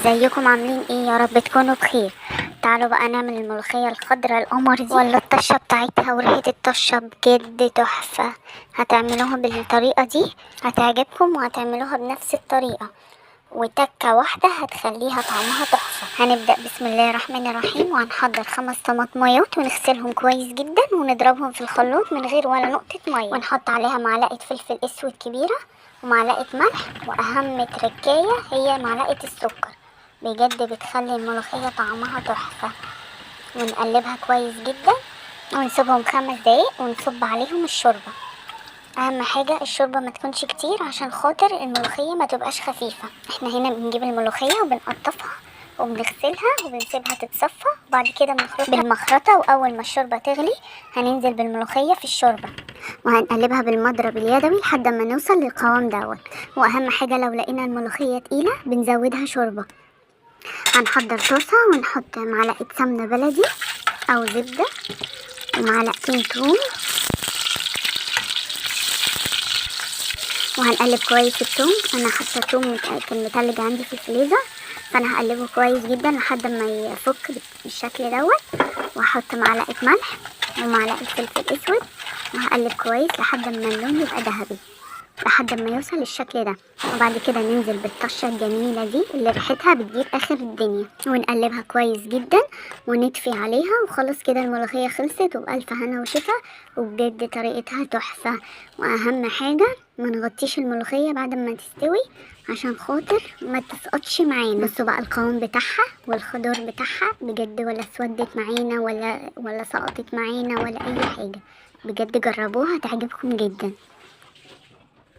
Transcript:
ازيكم عاملين ايه؟ يا رب تكونوا بخير. تعالوا بقى نعمل الملوخية الخضراء القمر دي، ولا الطشة بتاعتها وريحة الطشة بجد تحفة. هتعملوها بالطريقة دي هتعجبكم، وهتعملوها بنفس الطريقة، وتكة واحدة هتخليها طعمها تحفة. هنبدأ بسم الله الرحمن الرحيم، وهنحضر 5 طماطميات ونغسلهم كويس جدا ونضربهم في الخلاط من غير ولا نقطة مية، ونحط عليها معلقة فلفل اسود كبيرة ومعلقة ملح، وأهم تركاية هي معلقة السكر، بجد بتخلي الملوخية طعمها تحفة. ونقلبها كويس جدا ونسيبهم 5 دقايق ونصب عليهم الشوربة. اهم حاجة الشوربة ما تكونش كتير عشان خاطر الملوخية ما تبقاش خفيفة. احنا هنا بنجيب الملوخية وبنقطفها وبنغسلها وبنسيبها تتصفى، وبعد كده بنخرطها بالمخرطة، واول ما الشوربة تغلي هننزل بالملوخية في الشوربة وهنقلبها بالمضرب اليدوي لحد ما نوصل للقوام دوت. واهم حاجة لو لقينا الملوخية تقيلة بنزودها شوربة. هنحضر طاسة ونحط معلقة سمنة بلدي او زبدة ومعلقتين توم، وهنقلب كويس التوم. انا حاطه التوم كان متلج عندي في الفريزر، فانا هقلبه كويس جدا لحد ما يفك بالشكل دوت، وهحط معلقه ملح ومعلقه فلفل اسود، وهقلب كويس لحد ما اللون يبقى ذهبي، لحد ما يوصل للشكل ده. وبعد كده ننزل بالطشه الجميله دي اللي ريحتها بتجيب اخر الدنيا، ونقلبها كويس جدا ونطفي عليها، وخلاص كده الملوخيه خلصت، وبألف هنا وشفا، وبجد طريقتها تحفه. واهم حاجه ما نغطيش الملوخيه بعد ما تستوي عشان خاطر ما تسقطش معانا. بصوا بقى القوام بتاعها والخضار بتاعها بجد، ولا اسودت معانا ولا سقطت معانا ولا اي حاجه. بجد جربوها هتعجبكم جدا.